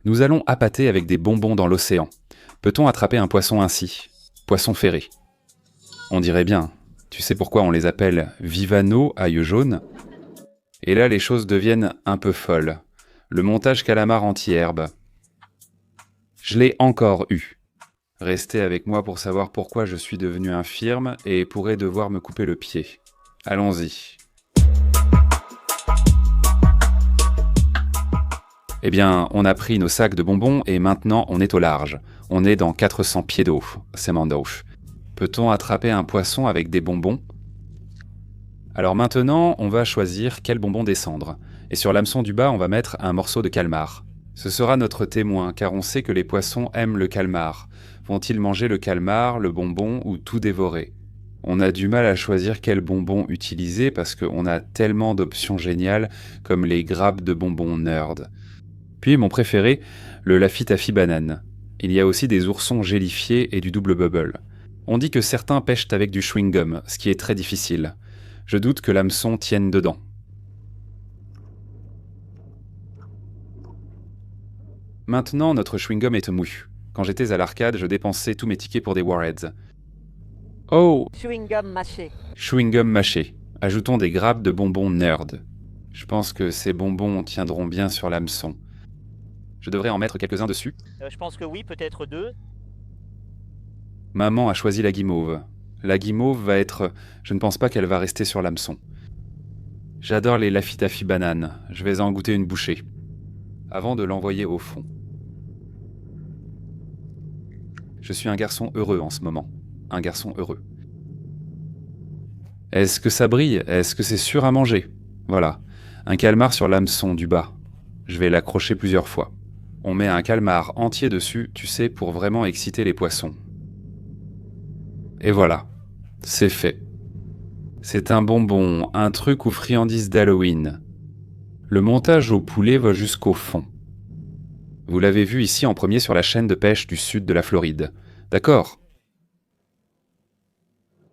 Nous allons appâter avec des bonbons dans l'océan. Peut-on attraper un poisson ainsi? Poisson ferré. On dirait bien. Tu sais pourquoi on les appelle Vivano à yeux jaunes? Et là, les choses deviennent un peu folles. Le montage calamar anti-herbe. Je l'ai encore eu. Restez avec moi pour savoir pourquoi je suis devenu infirme et pourrais devoir me couper le pied. Allons-y. Eh bien, on a pris nos sacs de bonbons et maintenant on est au large. On est dans 400 pieds d'eau. C'est Mandoche. Peut-on attraper un poisson avec des bonbons? Alors maintenant, on va choisir quel bonbon descendre. Et sur l'hameçon du bas, on va mettre un morceau de calmar. Ce sera notre témoin, car on sait que les poissons aiment le calmar. Vont-ils manger le calmar, le bonbon ou tout dévorer? On a du mal à choisir quel bonbon utiliser parce qu'on a tellement d'options géniales comme les grappes de bonbons nerd. Puis mon préféré, le Laffy Taffy banane. Il y a aussi des oursons gélifiés et du double bubble. On dit que certains pêchent avec du chewing-gum, ce qui est très difficile. Je doute que l'hameçon tienne dedans. Maintenant, notre chewing-gum est mou. Quand j'étais à l'arcade, je dépensais tous mes tickets pour des Warheads. Oh! Chewing-gum mâché. Chewing-gum mâché. Ajoutons des grappes de bonbons nerd. Je pense que ces bonbons tiendront bien sur l'hameçon. Je devrais en mettre quelques-uns dessus. Je pense que oui, peut-être 2. Maman a choisi la guimauve. La guimauve va être... Je ne pense pas qu'elle va rester sur l'hameçon. J'adore les Laffy Taffy bananes. Je vais en goûter une bouchée. Avant de l'envoyer au fond. Je suis un garçon heureux en ce moment. Un garçon heureux. Est-ce que ça brille? Est-ce que c'est sûr à manger? Voilà. Un calmar sur l'hameçon du bas. Je vais l'accrocher plusieurs fois. On met un calmar entier dessus, tu sais, pour vraiment exciter les poissons. Et voilà. C'est fait. C'est un bonbon, un truc ou friandise d'Halloween. Le montage au poulet va jusqu'au fond. Vous l'avez vu ici en premier sur la chaîne de pêche du sud de la Floride. D'accord?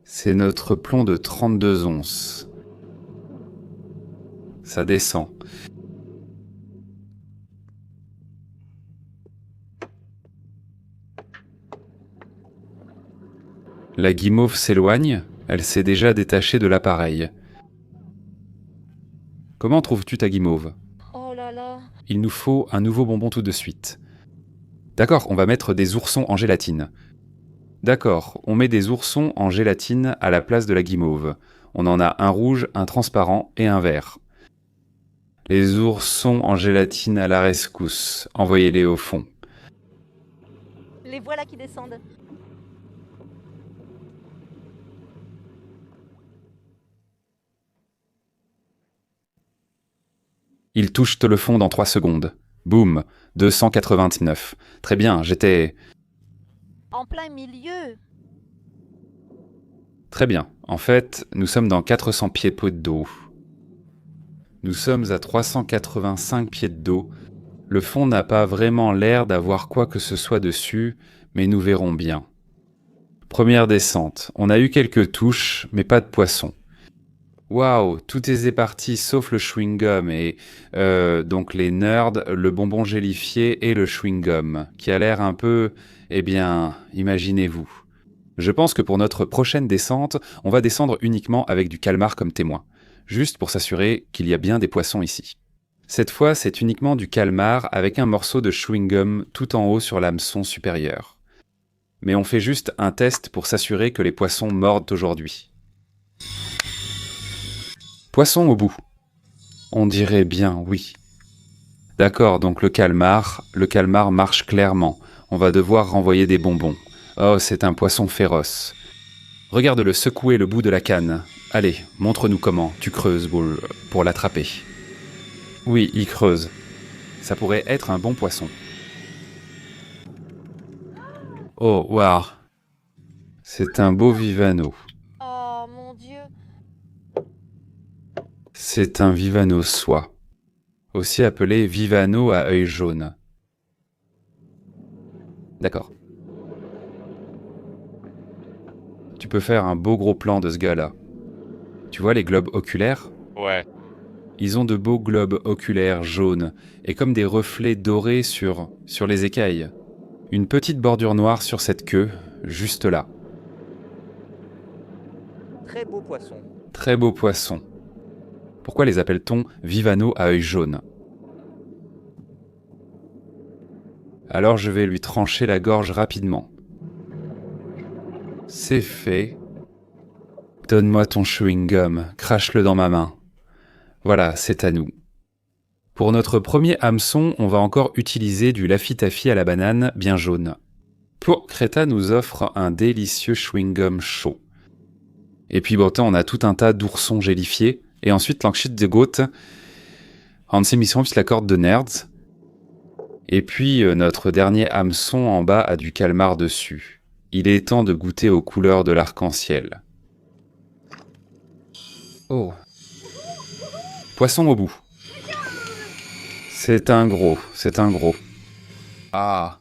C'est notre plomb de 32 onces. Ça descend. La guimauve s'éloigne, elle s'est déjà détachée de l'appareil. Comment trouves-tu ta guimauve? Oh là là. Il nous faut un nouveau bonbon tout de suite. D'accord, on va mettre des oursons en gélatine. D'accord, on met des oursons en gélatine à la place de la guimauve. On en a un rouge, un transparent et un vert. Les oursons en gélatine à la rescousse. Envoyez-les au fond. Les voilà qui descendent. Ils touchent le fond dans 3 secondes. Boum, 289. Très bien, j'étais... En plein milieu. Très bien. En fait, nous sommes dans 400 pieds d'eau. Nous sommes à 385 pieds d'eau. Le fond n'a pas vraiment l'air d'avoir quoi que ce soit dessus, mais nous verrons bien. Première descente. On a eu quelques touches, mais pas de poisson. Waouh, tout est parti sauf le chewing-gum et donc les nerds, le bonbon gélifié et le chewing-gum, qui a l'air un peu, eh bien, imaginez-vous. Je pense que pour notre prochaine descente, on va descendre uniquement avec du calmar comme témoin, juste pour s'assurer qu'il y a bien des poissons ici. Cette fois, c'est uniquement du calmar avec un morceau de chewing-gum tout en haut sur l'hameçon supérieur. Mais on fait juste un test pour s'assurer que les poissons mordent aujourd'hui. Poisson au bout. On dirait bien oui. D'accord, donc le calmar marche clairement. On va devoir renvoyer des bonbons. Oh, c'est un poisson féroce. Regarde-le secouer le bout de la canne. Allez, montre-nous comment tu creuses pour l'attraper. Oui, il creuse. Ça pourrait être un bon poisson. Oh, waouh. C'est un beau vivano. Oh mon Dieu. C'est un vivano soie, aussi appelé vivano à œil jaune. D'accord. Tu peux faire un beau gros plan de ce gars-là. Tu vois les globes oculaires? Ouais. Ils ont de beaux globes oculaires jaunes et comme des reflets dorés sur les écailles. Une petite bordure noire sur cette queue, juste là. Très beau poisson. Très beau poisson. Pourquoi les appelle-t-on Vivano à œil jaune? Alors je vais lui trancher la gorge rapidement. C'est fait. Donne-moi ton chewing-gum, crache-le dans ma main. Voilà, c'est à nous. Pour notre premier hameçon, on va encore utiliser du Laffy Taffy à la banane bien jaune. Pour Creta nous offre un délicieux chewing-gum chaud. Et puis bon, on a tout un tas d'oursons gélifiés. Et ensuite, l'enchite de Goth, en émission la corde de nerds. Et puis, notre dernier hameçon en bas a du calmar dessus. Il est temps de goûter aux couleurs de l'arc-en-ciel. Oh. Poisson au bout. C'est un gros. Ah.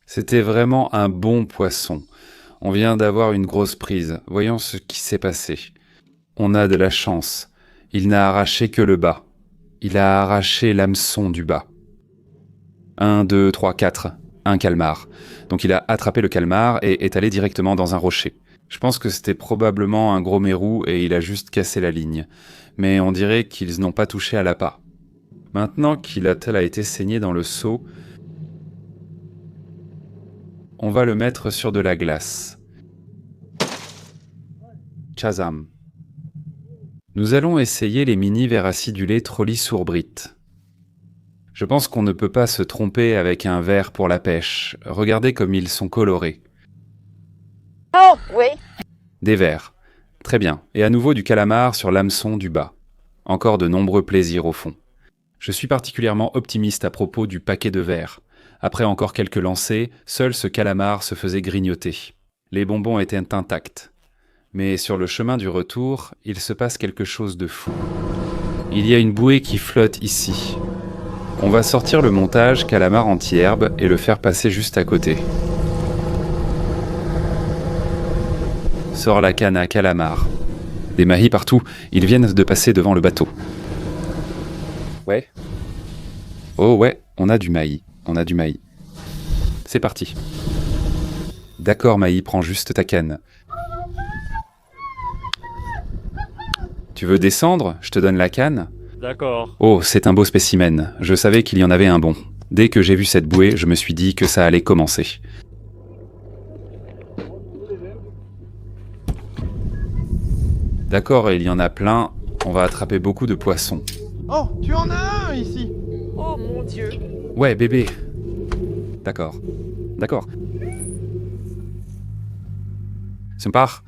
C'était vraiment un bon poisson. On vient d'avoir une grosse prise. Voyons ce qui s'est passé. On a de la chance. Il n'a arraché que le bas. Il a arraché l'hameçon du bas. 1, 2, 3, 4. Un calmar. Donc il a attrapé le calmar et est allé directement dans un rocher. Je pense que c'était probablement un gros mérou et il a juste cassé la ligne. Mais on dirait qu'ils n'ont pas touché à l'appât. Maintenant qu'il a été saigné dans le seau, on va le mettre sur de la glace. Chazam. Nous allons essayer les mini vers acidulés Trollisourbrite. Je pense qu'on ne peut pas se tromper avec un verre pour la pêche. Regardez comme ils sont colorés. Oh, oui. Des vers. Très bien. Et à nouveau du calamar sur l'hameçon du bas. Encore de nombreux plaisirs au fond. Je suis particulièrement optimiste à propos du paquet de vers. Après encore quelques lancers, seul ce calamar se faisait grignoter. Les bonbons étaient intacts. Mais sur le chemin du retour, il se passe quelque chose de fou. Il y a une bouée qui flotte ici. On va sortir le montage calamar anti-herbe et le faire passer juste à côté. Sors la canne à calamar. Des mahis partout, ils viennent de passer devant le bateau. Ouais. Oh ouais, on a du maïs. C'est parti. D'accord Maï, prends juste ta canne. Tu veux descendre? Je te donne la canne? D'accord. Oh, c'est un beau spécimen. Je savais qu'il y en avait un bon. Dès que j'ai vu cette bouée, je me suis dit que ça allait commencer. D'accord, il y en a plein. On va attraper beaucoup de poissons. Oh, tu en as un ici. Oh mon Dieu. Ouais, bébé. D'accord. C'est part.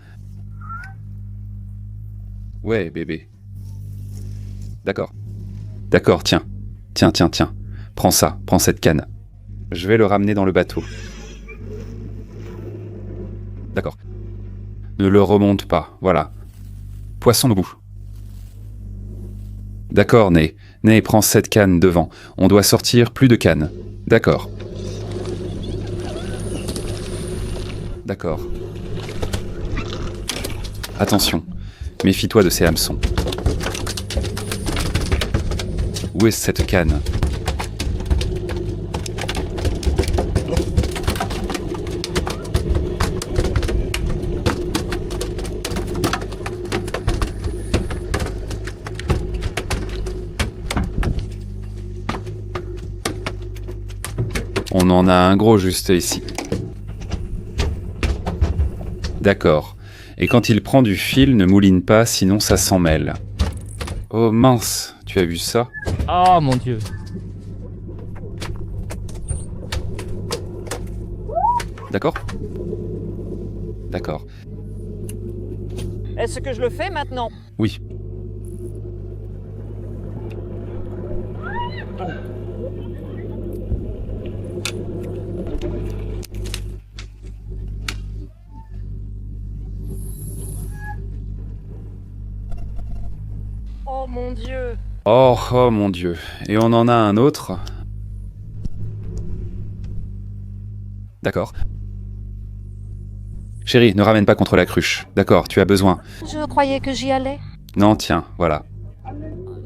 Ouais, bébé. D'accord, tiens. Prends cette canne. Je vais le ramener dans le bateau. D'accord. Ne le remonte pas, voilà. Poisson debout. D'accord, Né, prends cette canne devant. On doit sortir plus de cannes. D'accord. Attention, méfie-toi de ces hameçons. Où est cette canne? On en a un gros juste ici. D'accord. Et quand il prend du fil, ne mouline pas, sinon ça s'en mêle. Oh mince, tu as vu ça? Oh mon Dieu. D'accord. Est-ce que je le fais maintenant? Oui. Oh mon Dieu. Oh mon Dieu. Et on en a un autre. D'accord. Chérie, ne ramène pas contre la cruche. D'accord, tu as besoin. Je croyais que j'y allais. Non, tiens, voilà.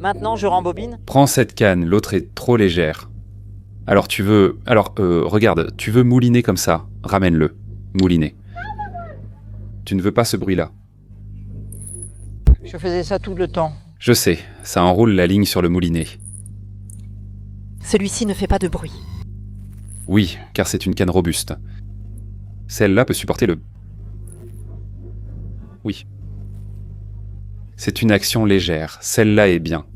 Maintenant, je rembobine. Prends cette canne, l'autre est trop légère. Alors tu veux... regarde, tu veux mouliner comme ça. Ramène-le. Mouliner. Tu ne veux pas ce bruit-là. Je faisais ça tout le temps. Je sais, ça enroule la ligne sur le moulinet. Celui-ci ne fait pas de bruit. Oui, car c'est une canne robuste. Celle-là peut supporter le... Oui. C'est une action légère. Celle-là est bien.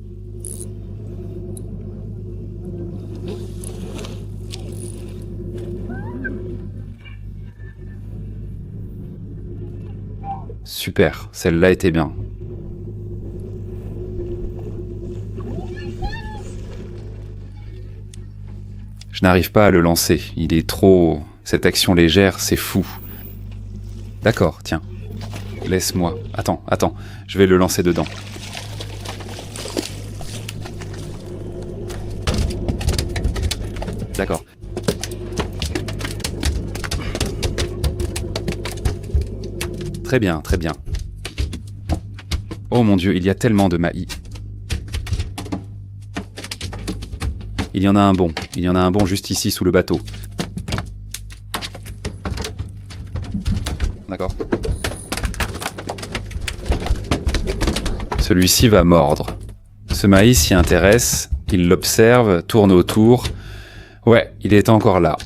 Super, celle-là était bien. Je n'arrive pas à le lancer. Il est trop... Cette action légère, c'est fou. D'accord, tiens. Laisse-moi. Attends. Je vais le lancer dedans. D'accord. Très bien. Oh mon Dieu, il y a tellement de maïs. Il y en a un bon juste ici sous le bateau. D'accord. Celui-ci va mordre. Ce maïs s'y intéresse, il l'observe, tourne autour. Ouais, il est encore là.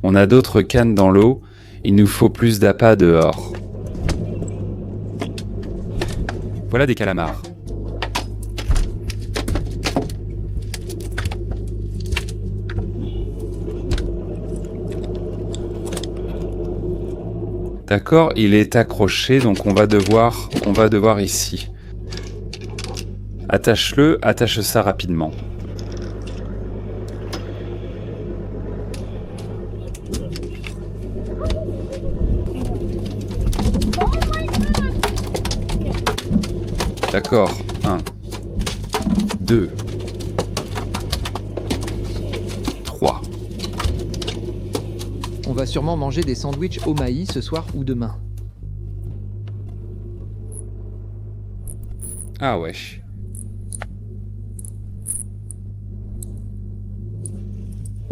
On a d'autres cannes dans l'eau, il nous faut plus d'appât dehors. Voilà des calamars. D'accord, il est accroché, donc on va devoir ici. Attache-le, attache ça rapidement. D'accord, 1, 2, 3. On va sûrement manger des sandwichs au maïs ce soir ou demain. Ah ouais.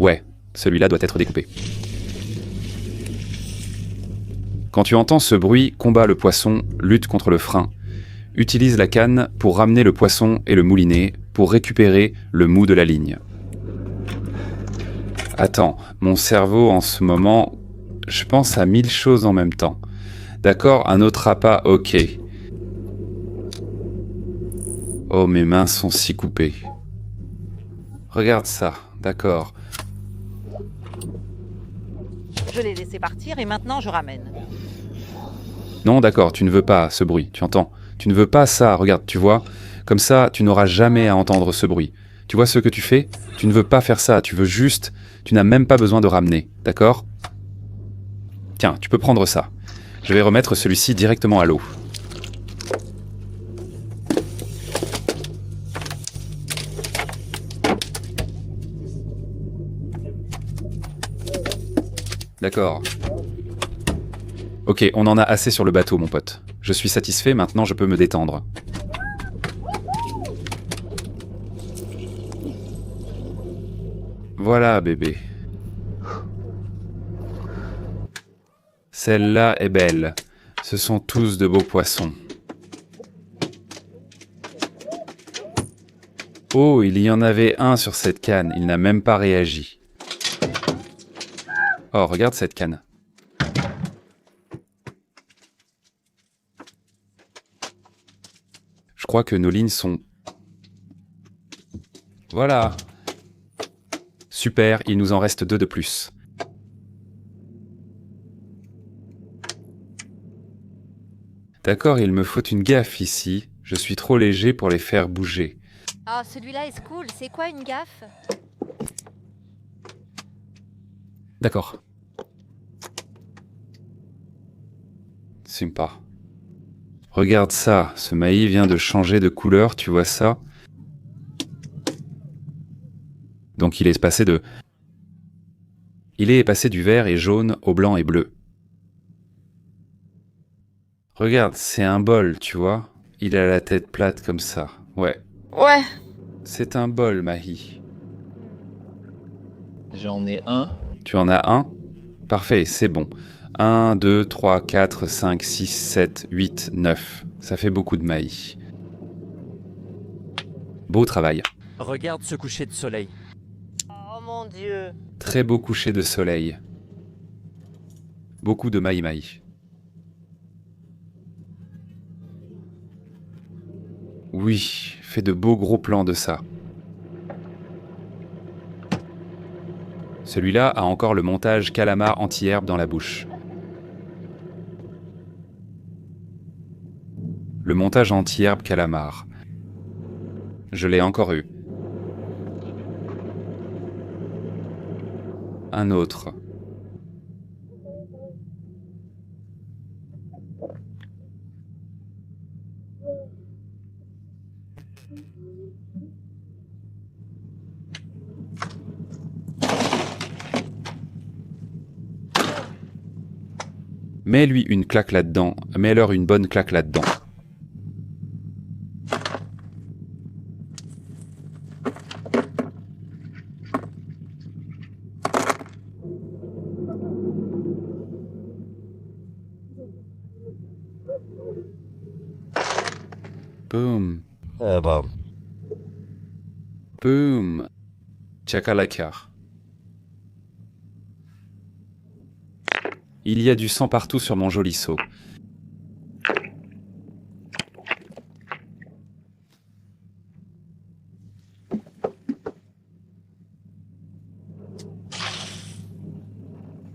Ouais, celui-là doit être découpé. Quand tu entends ce bruit, combat le poisson, lutte contre le frein. Utilise la canne pour ramener le poisson et le moulinet pour récupérer le mou de la ligne. Attends, mon cerveau en ce moment, je pense à 1000 choses en même temps. D'accord, un autre appât, ok. Oh, mes mains sont si coupées. Regarde ça, d'accord. Je l'ai laissé partir et maintenant je ramène. Non, d'accord, tu ne veux pas ce bruit, tu entends? Tu ne veux pas ça, regarde, tu vois? Comme ça, tu n'auras jamais à entendre ce bruit. Tu vois ce que tu fais? Tu ne veux pas faire ça, tu veux juste... Tu n'as même pas besoin de ramener, d'accord? Tiens, tu peux prendre ça. Je vais remettre celui-ci directement à l'eau. D'accord. Ok, on en a assez sur le bateau, mon pote. Je suis satisfait, maintenant je peux me détendre. Voilà, bébé. Celle-là est belle. Ce sont tous de beaux poissons. Oh, il y en avait un sur cette canne. Il n'a même pas réagi. Oh, regarde cette canne. Je crois que nos lignes sont... Voilà. Super, il nous en reste 2 de plus. D'accord, il me faut une gaffe ici. Je suis trop léger pour les faire bouger. Ah, celui-là est cool. C'est quoi une gaffe? D'accord. Sympa. Regarde ça, ce maïs vient de changer de couleur, tu vois ça? Donc il est passé de... Il est passé du vert et jaune au blanc et bleu. Regarde, c'est un bol, tu vois? Il a la tête plate comme ça. Ouais. Ouais. C'est un bol, Mahi. J'en ai un. Tu en as un? Parfait, c'est bon. 1, 2, 3, 4, 5, 6, 7, 8, 9. Ça fait beaucoup de Mahi. Beau travail. Regarde ce coucher de soleil. Oh mon Dieu. Très beau coucher de soleil. Beaucoup de Mahi. Oui, fais de beaux gros plans de ça. Celui-là a encore le montage calamar anti-herbe dans la bouche. Le montage anti-herbe calamar. Je l'ai encore eu. Un autre. Mets-lui une claque là-dedans, mets-leur une bonne claque là-dedans. Boum, boum, chakalaka. Il y a du sang partout sur mon joli seau.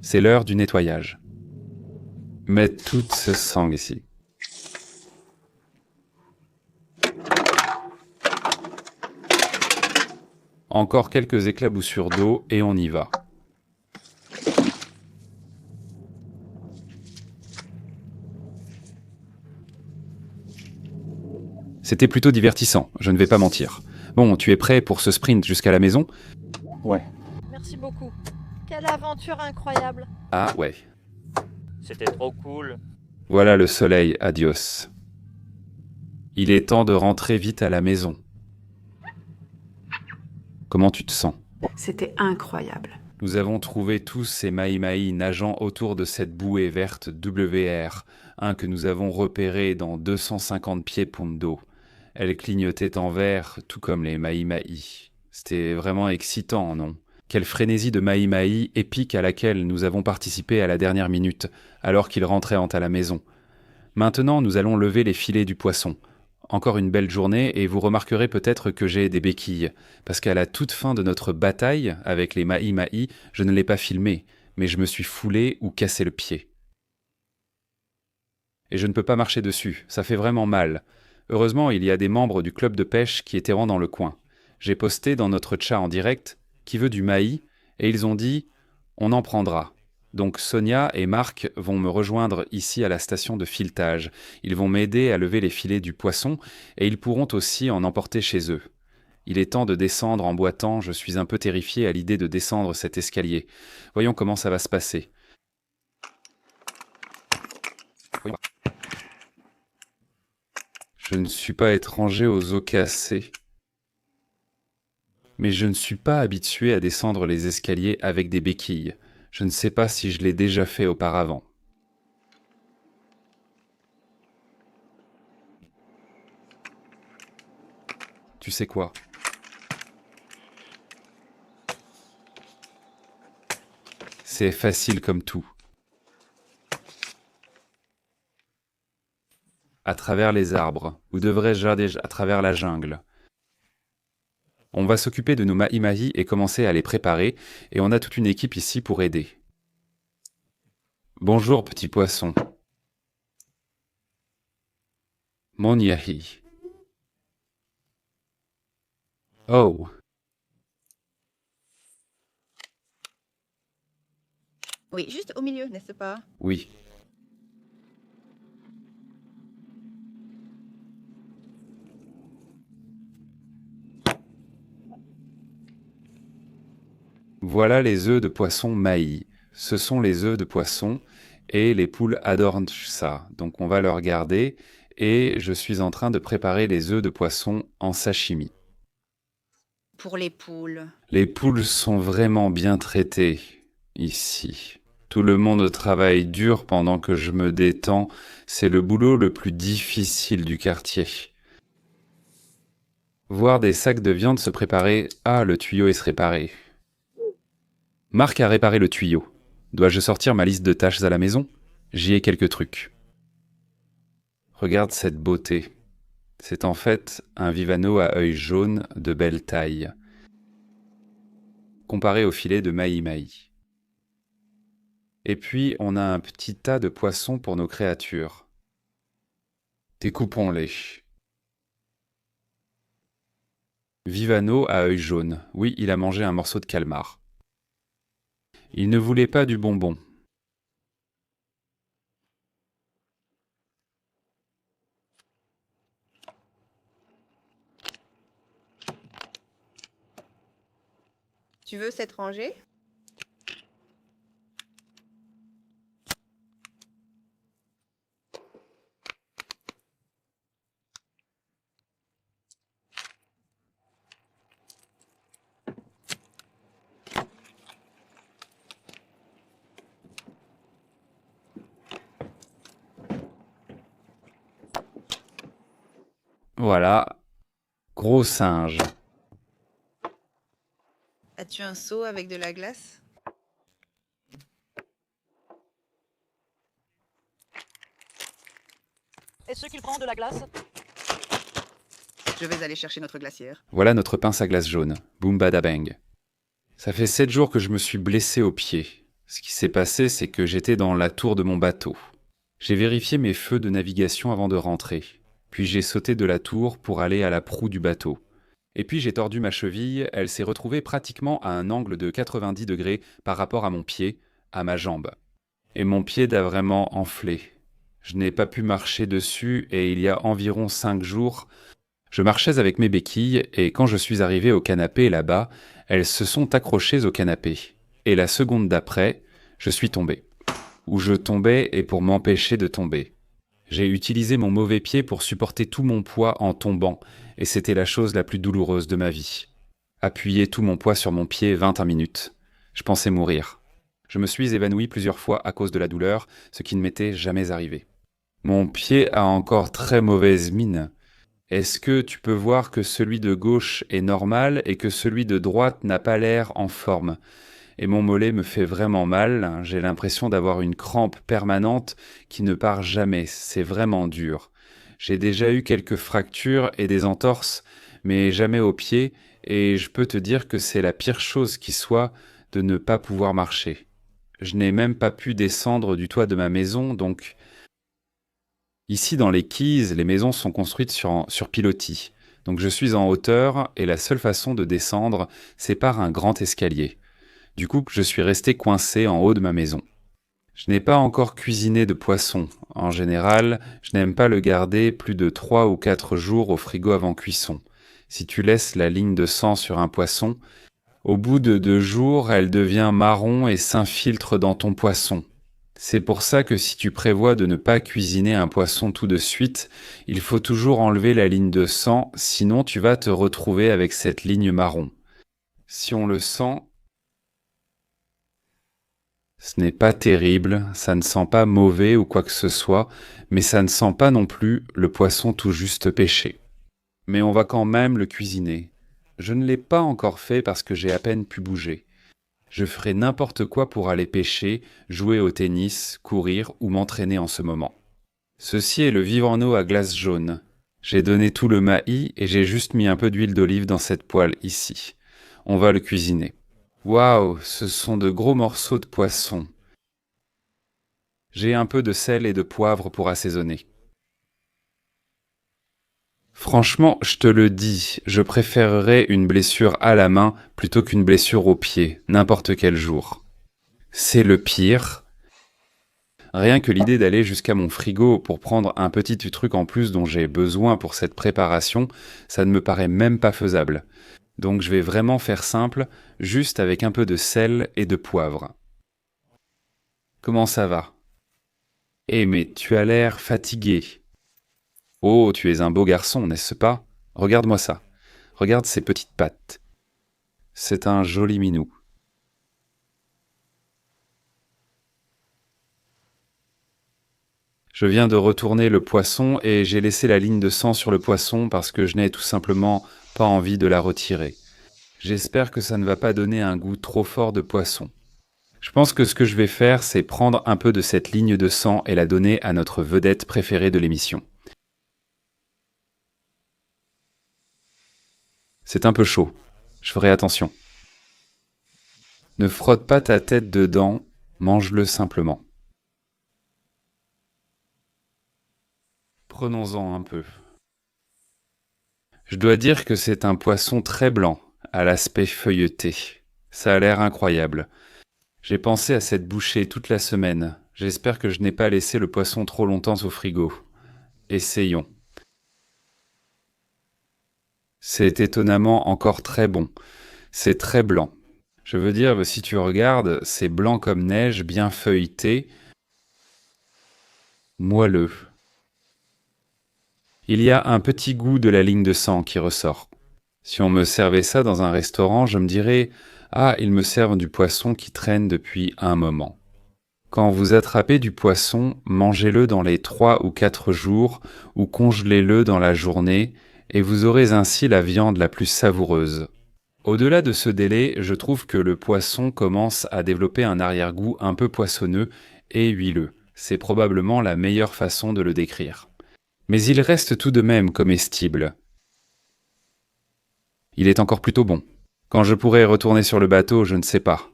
C'est l'heure du nettoyage. Mets tout ce sang ici. Encore quelques éclaboussures d'eau et on y va. C'était plutôt divertissant, je ne vais pas mentir. Bon, tu es prêt pour ce sprint jusqu'à la maison? Ouais. Merci beaucoup. Quelle aventure incroyable. Ah ouais. C'était trop cool. Voilà le soleil, adios. Il est temps de rentrer vite à la maison. Comment tu te sens? C'était incroyable. Nous avons trouvé tous ces mahi-mahi nageant autour de cette bouée verte WR, un que nous avons repéré dans 250 pieds pond d'eau. Elle clignotait en vert, tout comme les mahi-mahi. C'était vraiment excitant, non? Quelle frénésie de mahi-mahi épique à laquelle nous avons participé à la dernière minute, alors qu'ils rentraient à la maison. Maintenant, nous allons lever les filets du poisson. Encore une belle journée et vous remarquerez peut-être que j'ai des béquilles, parce qu'à la toute fin de notre bataille avec les mahi-mahi, je ne l'ai pas filmé, mais je me suis foulé ou cassé le pied. Et je ne peux pas marcher dessus, ça fait vraiment mal. Heureusement, il y a des membres du club de pêche qui étaient dans le coin. J'ai posté dans notre chat en direct « Qui veut du mahi ?» et ils ont dit « On en prendra ». Donc Sonia et Marc vont me rejoindre ici à la station de filetage. Ils vont m'aider à lever les filets du poisson et ils pourront aussi en emporter chez eux. Il est temps de descendre en boitant, je suis un peu terrifié à l'idée de descendre cet escalier. Voyons comment ça va se passer. Je ne suis pas étranger aux eaux cassées. Mais je ne suis pas habitué à descendre les escaliers avec des béquilles. Je ne sais pas si je l'ai déjà fait auparavant. Tu sais quoi? C'est facile comme tout. À travers les arbres, ou devrais-je dire à travers la jungle. On va s'occuper de nos mahi-mahi et commencer à les préparer, et on a toute une équipe ici pour aider. Bonjour, petit poisson. Mon yahi. Oh. Oui, juste au milieu, n'est-ce pas? Oui. Voilà les œufs de poisson mahi. Ce sont les œufs de poisson et les poules adorent ça. Donc on va le regarder et je suis en train de préparer les œufs de poisson en sashimi. Pour les poules. Les poules sont vraiment bien traitées ici. Tout le monde travaille dur pendant que je me détends. C'est le boulot le plus difficile du quartier. Voir des sacs de viande se préparer. Ah, le tuyau est réparé. Marc a réparé le tuyau. Dois-je sortir ma liste de tâches à la maison? J'y ai quelques trucs. Regarde cette beauté. C'est en fait un Vivano à œil jaune de belle taille, comparé au filet de mahi-mahi. Et puis, on a un petit tas de poissons pour nos créatures. Découpons-les. Vivano à œil jaune. Oui, il a mangé un morceau de calmar. Il ne voulait pas du bonbon. Tu veux cette rangée? Voilà. Gros singe. As-tu un seau avec de la glace? Est-ce qu'il prend de la glace? Je vais aller chercher notre glacière. Voilà notre pince à glace jaune. Boom bada bang. Ça fait 7 jours que je me suis blessé au pied. Ce qui s'est passé, c'est que j'étais dans la tour de mon bateau. J'ai vérifié mes feux de navigation avant de rentrer. Puis j'ai sauté de la tour pour aller à la proue du bateau. Et puis j'ai tordu ma cheville, elle s'est retrouvée pratiquement à un angle de 90 degrés par rapport à mon pied, à ma jambe. Et mon pied a vraiment enflé. Je n'ai pas pu marcher dessus et il y a environ 5 jours, je marchais avec mes béquilles et quand je suis arrivé au canapé là-bas, elles se sont accrochées au canapé. Et la seconde d'après, je suis tombé. Où je tombais et pour m'empêcher de tomber. J'ai utilisé mon mauvais pied pour supporter tout mon poids en tombant, et c'était la chose la plus douloureuse de ma vie. Appuyer tout mon poids sur mon pied 21 minutes. Je pensais mourir. Je me suis évanoui plusieurs fois à cause de la douleur, ce qui ne m'était jamais arrivé. Mon pied a encore très mauvaise mine. Est-ce que tu peux voir que celui de gauche est normal et que celui de droite n'a pas l'air en forme? Et mon mollet me fait vraiment mal, j'ai l'impression d'avoir une crampe permanente qui ne part jamais, c'est vraiment dur. J'ai déjà eu quelques fractures et des entorses, mais jamais au pied, et je peux te dire que c'est la pire chose qui soit de ne pas pouvoir marcher. Je n'ai même pas pu descendre du toit de ma maison, donc... Ici, dans les Keys, les maisons sont construites sur pilotis. Donc je suis en hauteur, et la seule façon de descendre, c'est par un grand escalier. Du coup, je suis resté coincé en haut de ma maison. Je n'ai pas encore cuisiné de poisson. En général, je n'aime pas le garder plus de 3 ou 4 jours au frigo avant cuisson. Si tu laisses la ligne de sang sur un poisson, au bout de 2 jours, elle devient marron et s'infiltre dans ton poisson. C'est pour ça que si tu prévois de ne pas cuisiner un poisson tout de suite, il faut toujours enlever la ligne de sang, sinon tu vas te retrouver avec cette ligne marron. Si on le sent, ce n'est pas terrible, ça ne sent pas mauvais ou quoi que ce soit, mais ça ne sent pas non plus le poisson tout juste pêché. Mais on va quand même le cuisiner. Je ne l'ai pas encore fait parce que j'ai à peine pu bouger. Je ferai n'importe quoi pour aller pêcher, jouer au tennis, courir ou m'entraîner en ce moment. Ceci est le Vivano à glace jaune. J'ai donné tout le maïs et j'ai juste mis un peu d'huile d'olive dans cette poêle ici. On va le cuisiner. Waouh, ce sont de gros morceaux de poisson. J'ai un peu de sel et de poivre pour assaisonner. Franchement, je te le dis, je préférerais une blessure à la main plutôt qu'une blessure au pied, n'importe quel jour. C'est le pire. Rien que l'idée d'aller jusqu'à mon frigo pour prendre un petit truc en plus dont j'ai besoin pour cette préparation, ça ne me paraît même pas faisable. Donc je vais vraiment faire simple, juste avec un peu de sel et de poivre. Comment ça va? Eh mais tu as l'air fatigué. Oh, tu es un beau garçon, n'est-ce pas? Regarde-moi ça. Regarde ces petites pattes. C'est un joli minou. Je viens de retourner le poisson et j'ai laissé la ligne de sang sur le poisson parce que je n'ai tout simplement pas envie de la retirer. J'espère que ça ne va pas donner un goût trop fort de poisson. Je pense que ce que je vais faire, c'est prendre un peu de cette ligne de sang et la donner à notre vedette préférée de l'émission. C'est un peu chaud. Je ferai attention. Ne frotte pas ta tête dedans, mange-le simplement. Prenons-en un peu. Je dois dire que c'est un poisson très blanc, à l'aspect feuilleté. Ça a l'air incroyable. J'ai pensé à cette bouchée toute la semaine. J'espère que je n'ai pas laissé le poisson trop longtemps au frigo. Essayons. C'est étonnamment encore très bon. C'est très blanc. Je veux dire, si tu regardes, c'est blanc comme neige, bien feuilleté, moelleux. Il y a un petit goût de la ligne de sang qui ressort. Si on me servait ça dans un restaurant, je me dirais « Ah, ils me servent du poisson qui traîne depuis un moment ». Quand vous attrapez du poisson, mangez-le dans les 3 ou 4 jours ou congelez-le dans la journée et vous aurez ainsi la viande la plus savoureuse. Au-delà de ce délai, je trouve que le poisson commence à développer un arrière-goût un peu poissonneux et huileux. C'est probablement la meilleure façon de le décrire. Mais il reste tout de même comestible. Il est encore plutôt bon. Quand je pourrai retourner sur le bateau, je ne sais pas.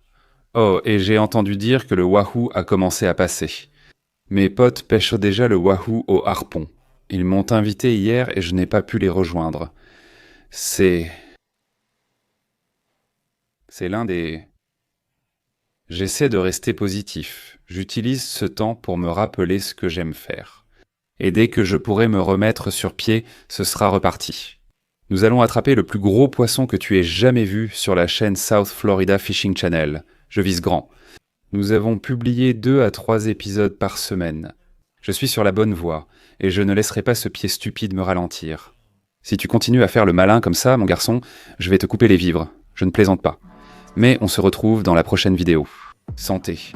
Oh, et j'ai entendu dire que le wahoo a commencé à passer. Mes potes pêchent déjà le wahoo au harpon. Ils m'ont invité hier et je n'ai pas pu les rejoindre. C'est l'un des... J'essaie de rester positif. J'utilise ce temps pour me rappeler ce que j'aime faire. Et dès que je pourrai me remettre sur pied, ce sera reparti. Nous allons attraper le plus gros poisson que tu aies jamais vu sur la chaîne South Florida Fishing Channel. Je vise grand. Nous avons publié 2 à 3 épisodes par semaine. Je suis sur la bonne voie, et je ne laisserai pas ce pied stupide me ralentir. Si tu continues à faire le malin comme ça, mon garçon, je vais te couper les vivres. Je ne plaisante pas. Mais on se retrouve dans la prochaine vidéo. Santé.